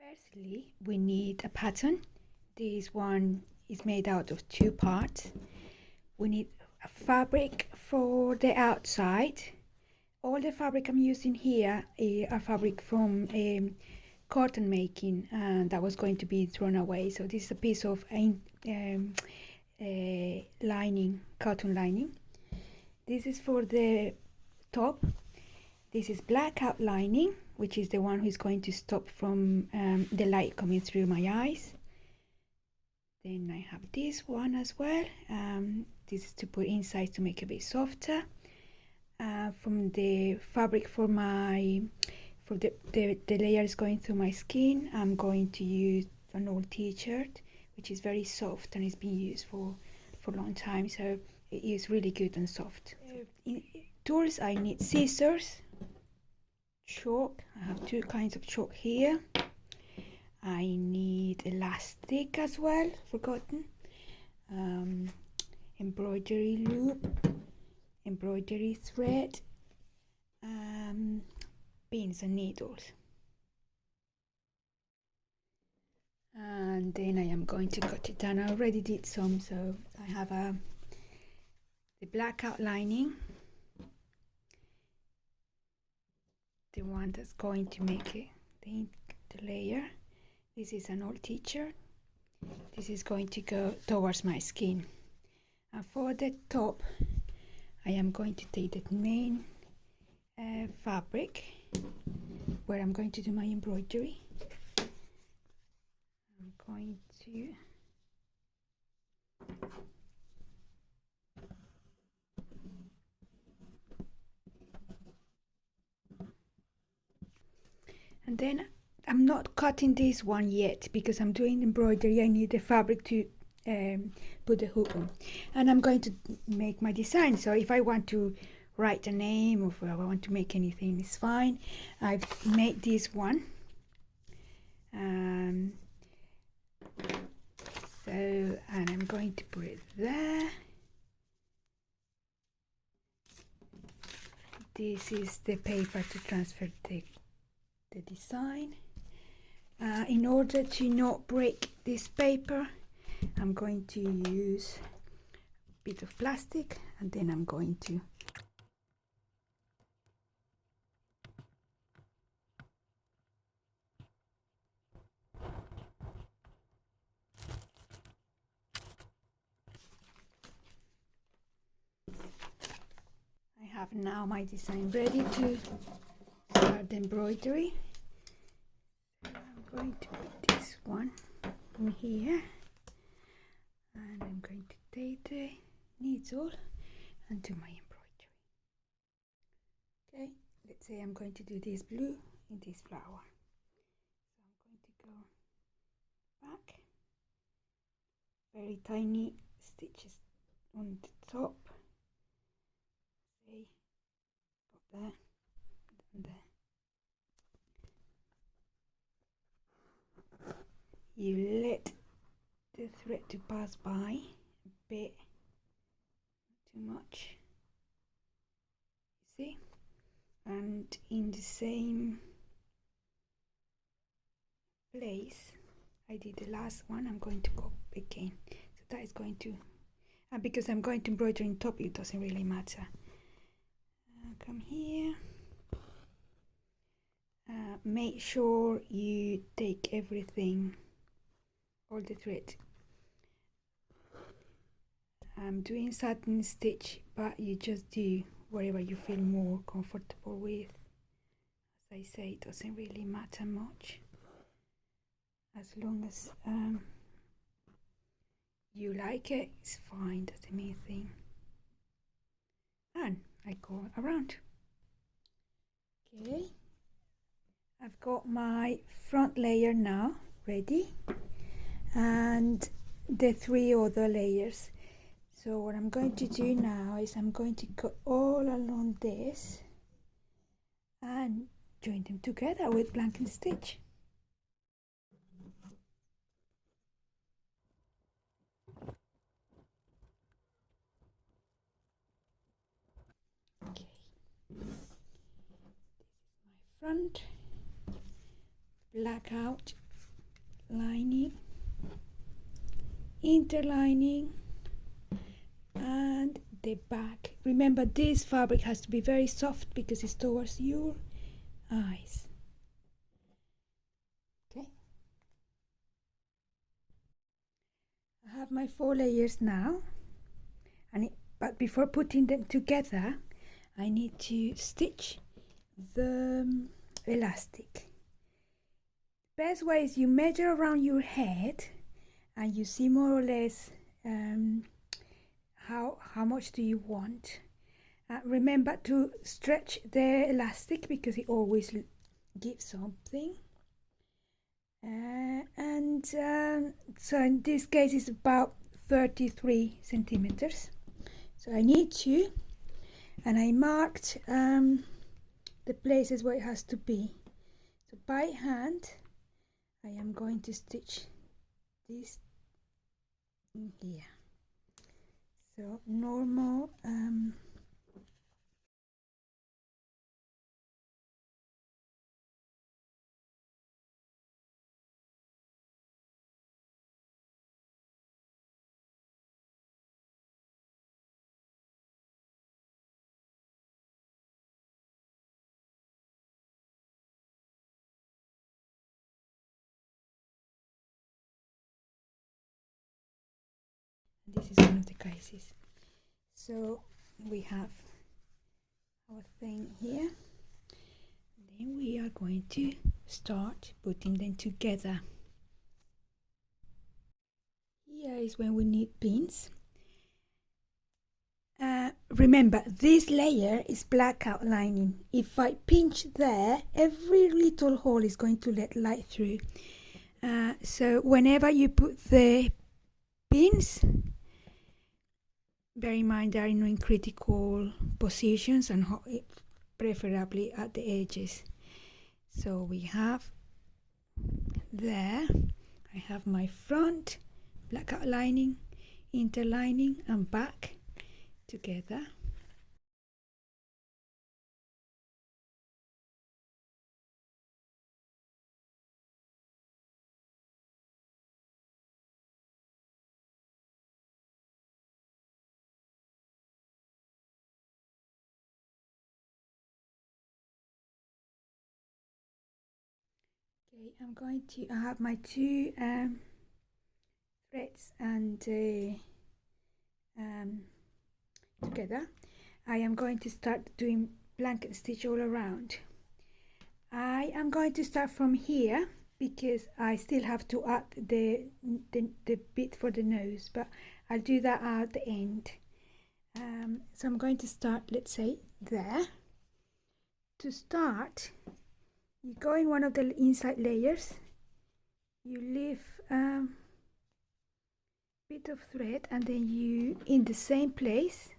Firstly, we need a pattern. This one is made out of two parts. We need a fabric for the outside. All the fabric I'm using here are fabric from cotton making, and that was going to be thrown away. So this is a piece of lining, cotton lining. This is for the top. This is blackout lining, which is the one who's going to stop from the light coming through my eyes. Then I have this one as well. This is to put inside to make it a bit softer. From the fabric for the layers going through my skin, I'm going to use an old t-shirt, which is very soft and it's been used for a long time, so it is really good and soft. Tools, I need scissors, chalk. I have two kinds of chalk here. I need elastic as well, forgotten. Embroidery loop, embroidery thread, pins and needles. And then I am going to cut it down. I already did some, so I have the blackout lining, the one that's going to make it the layer. This is an old t-shirt. This is going to go towards my skin. And for the top, I am going to take the main fabric where I'm going to do my embroidery. I'm going to and then I'm not cutting this one yet because I'm doing embroidery. I need the fabric to put the hook on, and I'm going to make my design. So if I want to write a name or if I want to make anything, it's fine. I've made this one. And I'm going to put it there. This is the paper to transfer the design. In order to not break this paper, I'm going to use a bit of plastic, and then I'm going to I have now my design ready to start the embroidery. I'm going to put this one in here, and I'm going to take the needle and do my embroidery. Okay, let's say I'm going to do this blue in this flower. So I'm going to go back, very tiny stitches on the top. Say, got there and there. You let the thread to pass by a bit, not too much, you see, and in the same place I did the last one, I'm going to go again. So that is going to, and because I'm going to embroider on top, it doesn't really matter. Come here. Make sure you take everything, all the thread. I'm doing satin stitch, but you just do whatever you feel more comfortable with. As I say, it doesn't really matter much, as long as you like it, it's fine, that's the main thing. And I go around. Okay, I've got my front layer now ready, and the three other layers. So what I'm going to do now is I'm going to go all along this and join them together with blanket stitch. Okay, this is my front blackout lining, interlining, and the back. Remember, this fabric has to be very soft because it's towards your eyes. Okay, I have my 4 layers now, but before putting them together I need to stitch the elastic. Best way is you measure around your head and you see more or less how much do you want. Remember to stretch the elastic because it always gives something. So in this case it's about 33 centimeters. So I need to, and I marked the places where it has to be. So by hand I am going to stitch this in here. So normal this is one of the cases. So we have our thing here. Then we are going to start putting them together. Here is when we need pins. Remember, this layer is black outlining. If I pinch there, every little hole is going to let light through. So whenever you put the pins, bear in mind they are in critical positions and preferably at the edges. So we have there, I have my front, black outlining, interlining and back together. Okay, I'm going to have my 2 threads and together. I am going to start doing blanket stitch all around. I am going to start from here because I still have to add the bit for the nose, but I'll do that at the end. So I'm going to start, let's say, there. To start, you go in one of the inside layers, you leave bit of thread, and then you, in the same place,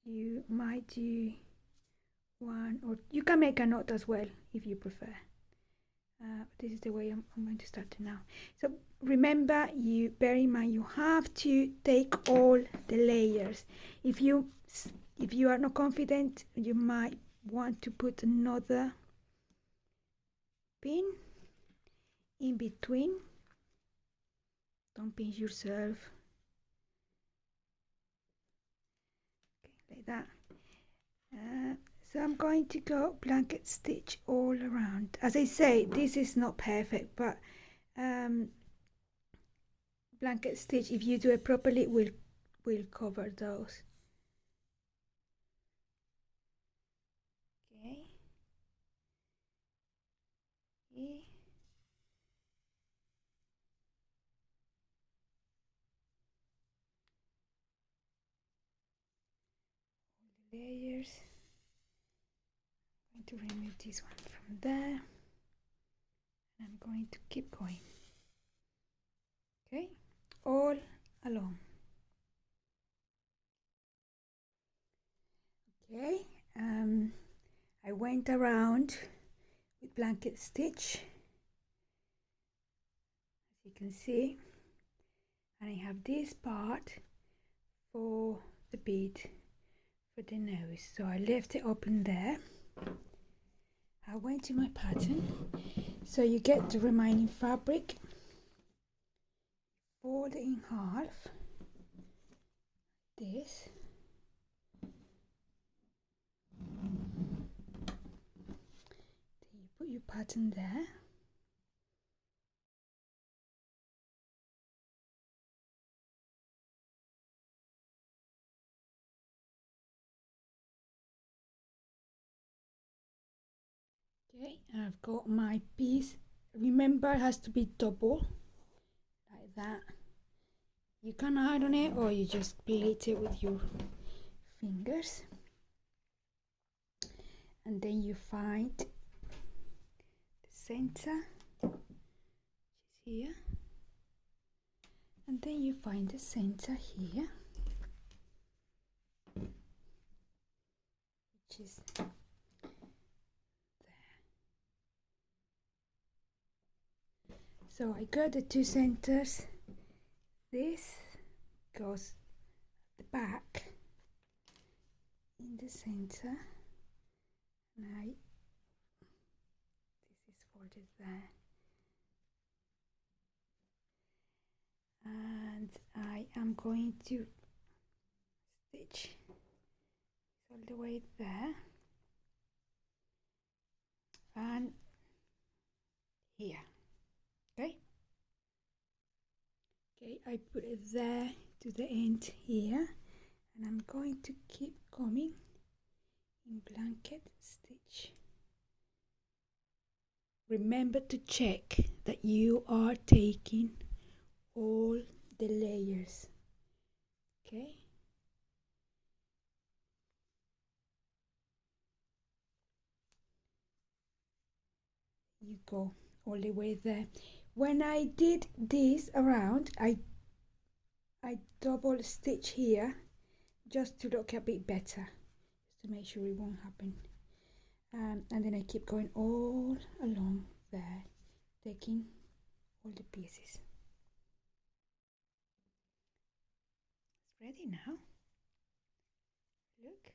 you might do one, or you can make a knot as well if you prefer. This is the way I'm going to start now. So remember, you bear in mind you have to take all the layers. If you are not confident, you might want to put another pin in between. Don't pinch yourself. Okay, like that. So I'm going to go blanket stitch all around. As I say, this is not perfect, but blanket stitch, if you do it properly, will cover those. Okay. Okay. All the layers. I'm going to remove this one from there, and I'm going to keep going. Okay, all along. Okay, I went around with blanket stitch, as you can see, and I have this part for the bead for the nose, so I left it open there. I went to my pattern So you get the remaining fabric, fold it in half, this, then you put your pattern there, okay, I've got my piece. Remember, it has to be double, like that. You can iron it or you just plait it with your fingers, and then you find the center, which is here, and then you find the center here, which is there. So I got the two centers. This goes at the back in the center, and this is folded there, and I am going to stitch all the way there and here. Okay, I put it there to the end here, and I'm going to keep coming in blanket stitch. Remember to check that you are taking all the layers. Okay, you go all the way there. When I did this around, I double stitch here just to look a bit better, just to make sure it won't happen. And then I keep going all along there, taking all the pieces. It's ready now. Look.